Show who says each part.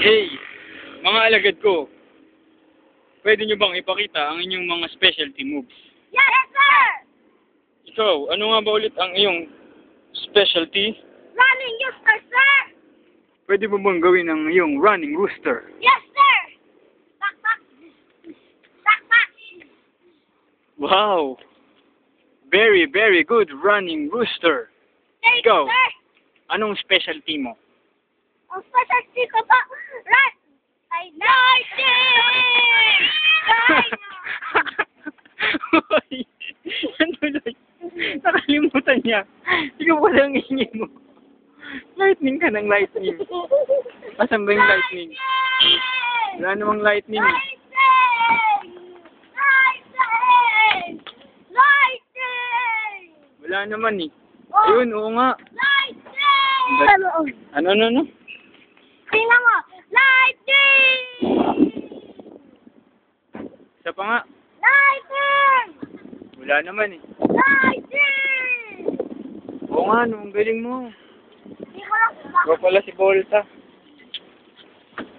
Speaker 1: Hey, mga alagad ko, pwede nyo bang ipakita ang inyong mga specialty moves?
Speaker 2: Yes, sir!
Speaker 1: Ikaw, ano nga ba ulit ang iyong specialty?
Speaker 2: Running rooster, sir!
Speaker 1: Pwede mo bang gawin ang iyong running rooster?
Speaker 2: Yes, sir! Tak, tak! Tak, tak!
Speaker 1: Wow! Very, very good running rooster.
Speaker 2: Thank
Speaker 1: Ikaw.
Speaker 2: you, sir!
Speaker 1: Anong specialty mo?
Speaker 2: Ang specialty ko pa, run! Ay, lightning!
Speaker 1: Hoy! Yan tuloy. Nakalimutan niya. Ikaw pala ang ingin mo. Lightning ka ng lightning. Asan ba yung lightning? Wala namang lightning.
Speaker 2: Lightning! Lightning! Lightning!
Speaker 1: Wala naman eh.
Speaker 2: Oh.
Speaker 1: Ayun, oo nga.
Speaker 2: Lightning!
Speaker 1: Ano?
Speaker 2: Tingnan mo! Lightning!
Speaker 1: Isa pa nga.
Speaker 2: Lightning!
Speaker 1: Wala naman eh.
Speaker 2: Lightning!
Speaker 1: Oo nga, no, ang galing mo.
Speaker 2: Hindi ko lang
Speaker 1: Ikaw pala si Volta.